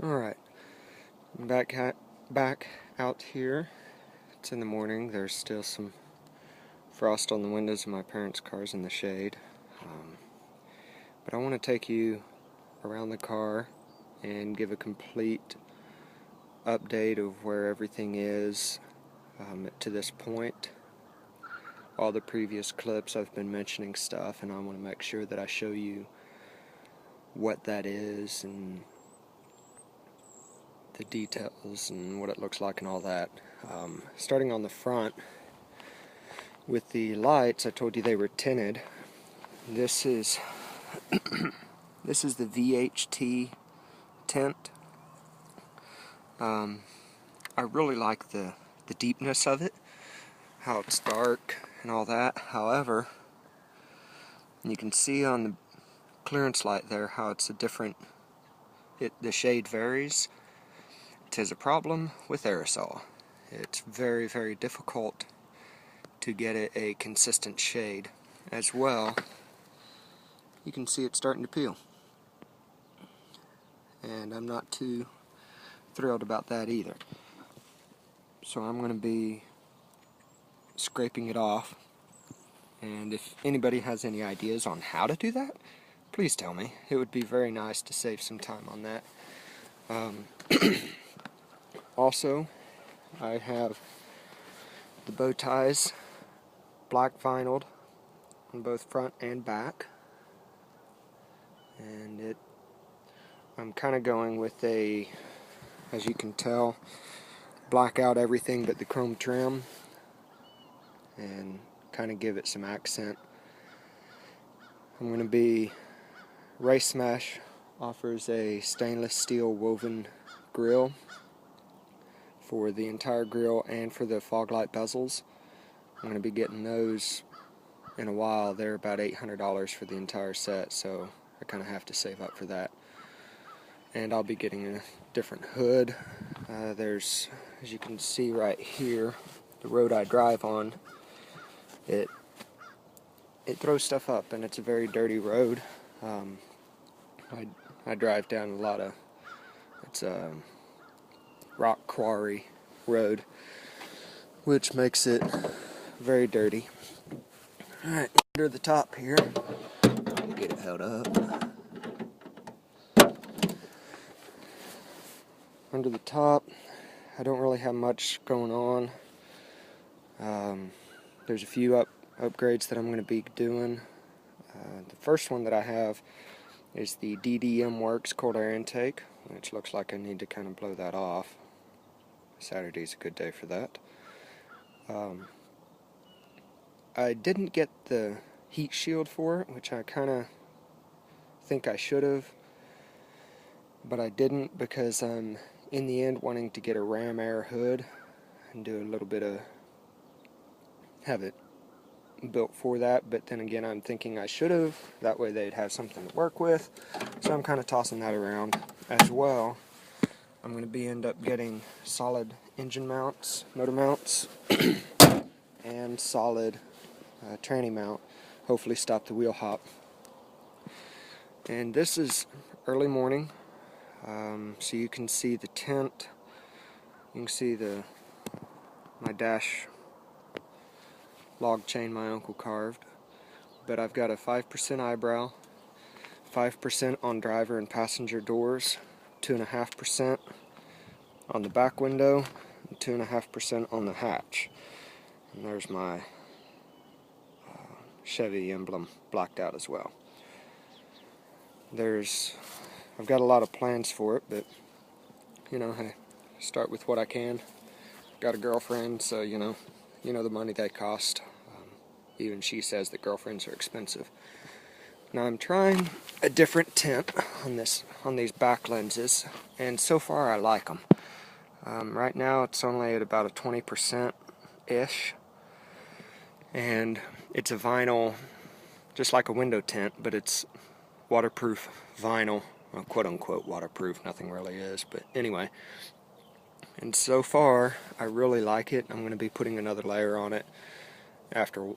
Alright, back out here. It's in the morning. There's still some frost on the windows of my parents' cars in the shade. But I want to take you around the car and give a complete update of where everything is to this point. All the previous clips I've been mentioning stuff, and I want to make sure that I show you what that is and the details and what it looks like and all that. Starting on the front with the lights, I told you they were tinted. This is this is the VHT tint. I really like the deepness of it, how it's dark and all that. However, you can see on the clearance light there how it's a different, the shade varies. It is a problem with aerosol. It's very, very difficult to get it a consistent shade. As well, you can see it's starting to peel. And I'm not too thrilled about that either. So I'm going to be scraping it off. And if anybody has any ideas on how to do that, please tell me. It would be very nice to save some time on that. Also, I have the bow ties black vinyled on both front and back, and I'm kind of going with a, as you can tell, black out everything but the chrome trim and kind of give it some accent. I'm going to be, Race Smash offers a stainless steel woven grill for the entire grill and for the fog light bezels. I'm going to be getting those in a while. They're about $800 for the entire set, so I kind of have to save up for that. And I'll be getting a different hood. There's, as you can see right here, the road I drive on, it throws stuff up, and it's a very dirty road. I drive down a lot of, it's a rock quarry road, which makes it very dirty. Alright, under the top here, get it held up. Under the top, I don't really have much going on. There's a few upgrades that I'm going to be doing. The first one that I have is the DDM Works cold air intake, which looks like I need to kind of blow that off. Saturday's a good day for that. I didn't get the heat shield for it, which I kind of think I should have, but I didn't because I'm in the end wanting to get a ram air hood and do a little bit of, have it built for that, but then again I'm thinking I should have, that way they'd have something to work with, so I'm kind of tossing that around. As well, I'm going to end up getting solid engine mounts, motor mounts, and solid tranny mount, hopefully stop the wheel hop. And this is early morning, so you can see the tint, you can see my dash log chain my uncle carved, but I've got a 5% eyebrow, 5% on driver and passenger doors, 2.5% on the back window, and 2.5% on the hatch. And there's my Chevy emblem blacked out as well. I've got a lot of plans for it, but I start with what I can. Got a girlfriend, so you know the money they cost. Even she says that girlfriends are expensive. Now I'm trying a different tint on these back lenses, and so far I like them. Right now it's only at about a 20%-ish, and it's a vinyl, just like a window tint, but it's waterproof vinyl, well, quote-unquote waterproof, nothing really is, but anyway. And so far, I really like it. I'm going to be putting another layer on it after,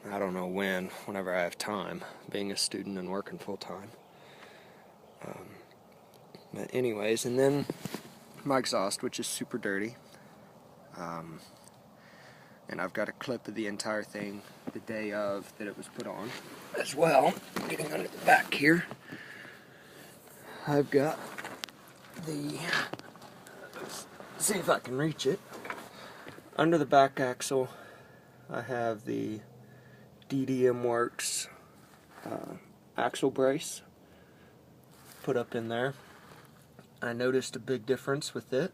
I don't know when, whenever I have time, being a student and working full-time. But anyways, and then my exhaust, which is super dirty. And I've got a clip of the entire thing the day of that it was put on as well. Getting under the back here, I've got the, let's see if I can reach it. Under the back axle, I have the DDM Works axle brace put up in there. I noticed a big difference with it.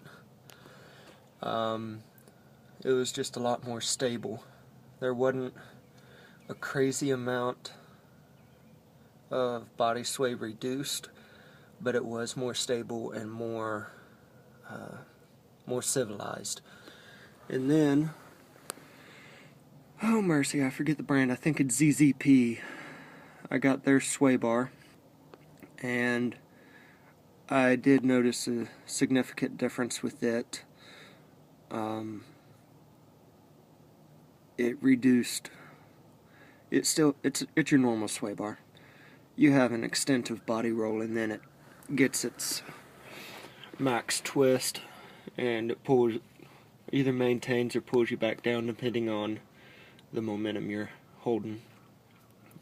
It was just a lot more stable. There wasn't a crazy amount of body sway reduced, but it was more stable and more civilized. And then, oh mercy, I forget the brand. I think it's ZZP. I got their sway bar, and I did notice a significant difference with it. It reduced. It's your normal sway bar. You have an extent of body roll, and then it gets its max twist, and it pulls, either maintains or pulls you back down depending on the momentum you're holding.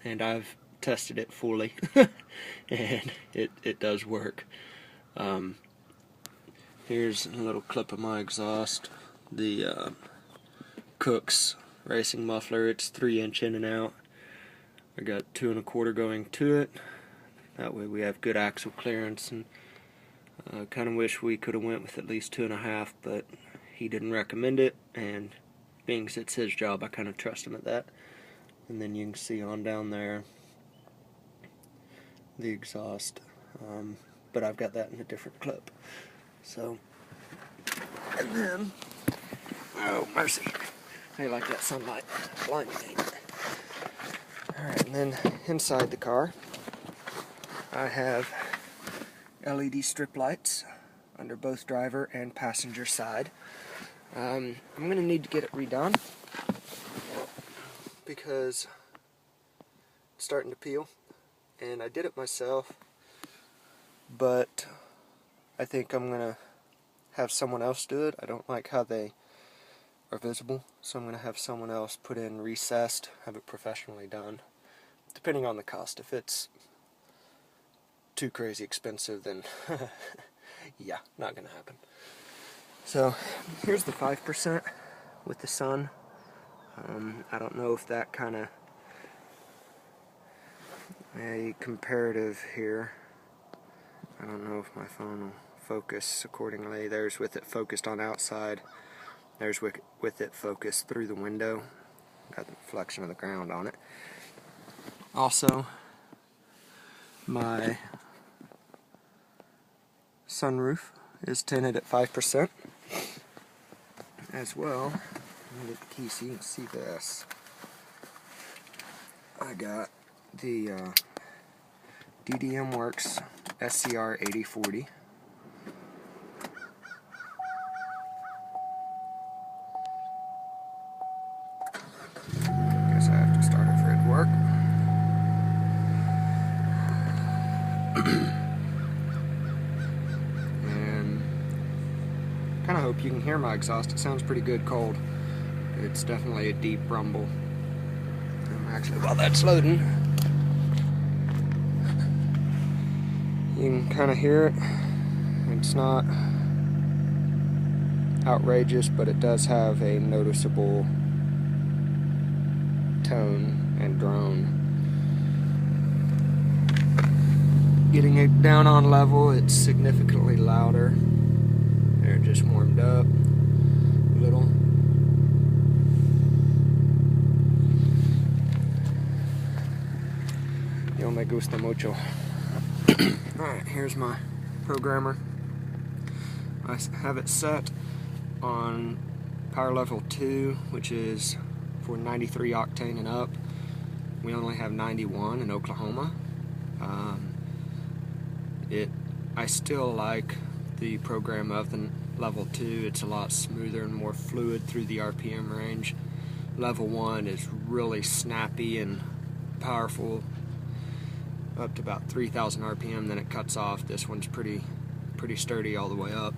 And I've tested it fully, and it does work. Here's a little clip of my exhaust. The Cook's racing muffler. It's 3-inch in and out. I got 2 1/4 going to it. That way we have good axle clearance, and kind of wish we could have went with at least 2 1/2, but he didn't recommend it, and being as it's his job, I kind of trust him at that. And then you can see on down there the exhaust, but I've got that in a different clip. So, and then, oh mercy, I like that sunlight blinding me. Alright, and then inside the car, I have LED strip lights under both driver and passenger side. I'm going to need to get it redone because it's starting to peel, and I did it myself, but I think I'm going to have someone else do it. I don't like how they are visible, so I'm going to have someone else put in recessed, have it professionally done, depending on the cost. If it's too crazy expensive, then yeah, not going to happen. So here's the 5% with the sun. I don't know if that kind of a comparative here. I don't know if my phone will focus accordingly. There's with it focused on outside. There's with it focused through the window. Got the reflection of the ground on it. Also, my sunroof is tinted at 5% as well. Let me get the key so you can see this. I got the DDM Works SCR 8040. Guess I have to start it for it to work. And kind of hope you can hear my exhaust. It sounds pretty good cold. It's definitely a deep rumble. Actually, while that's loading, you can kind of hear it. It's not outrageous, but it does have a noticeable tone and drone. Getting it down on level, it's significantly louder. There, it just warmed up a little. Yo me gusta mucho. Alright, here's my programmer. I have it set on power level 2, which is for 93 octane and up. We only have 91 in Oklahoma. I still like the program of the level 2. It's a lot smoother and more fluid through the RPM range. Level 1 is really snappy and powerful up to about 3,000 RPM, then it cuts off. This one's pretty pretty sturdy all the way up.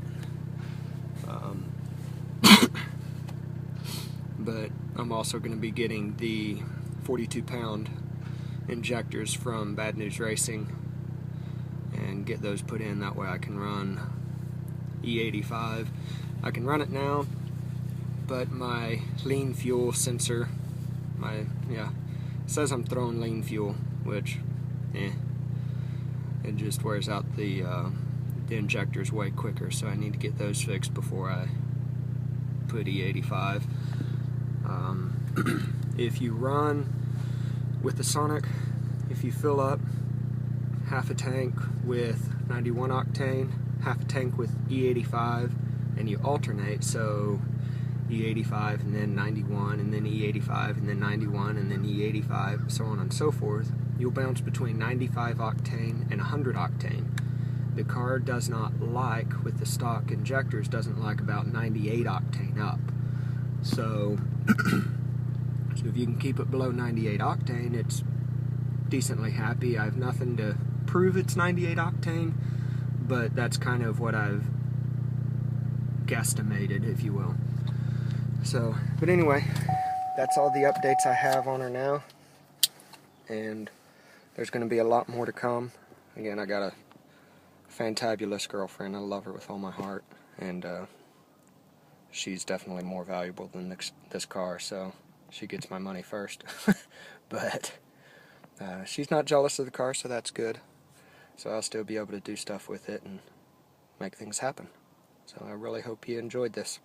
But I'm also going to be getting the 42-pound injectors from Bad News Racing and get those put in. That way I can run E85. I can run it now, but my lean fuel sensor, it says I'm throwing lean fuel, which, it just wears out the injectors way quicker, so I need to get those fixed before I put E85. If you run with the Sonic, if you fill up half a tank with 91 octane, half a tank with E85, and you alternate, so E85 and then 91 and then E85 and then 91 and then E85, so on and so forth, you'll bounce between 95 octane and 100 octane. The car does not like, with the stock injectors, doesn't like about 98 octane up. So if you can keep it below 98 octane, it's decently happy. I have nothing to prove it's 98 octane, but that's kind of what I've guesstimated, if you will. So, but anyway, that's all the updates I have on her now, and there's going to be a lot more to come. Again, I got a fantabulous girlfriend. I love her with all my heart, and she's definitely more valuable than this car, so she gets my money first. But she's not jealous of the car, so that's good. So I'll still be able to do stuff with it and make things happen. So I really hope you enjoyed this.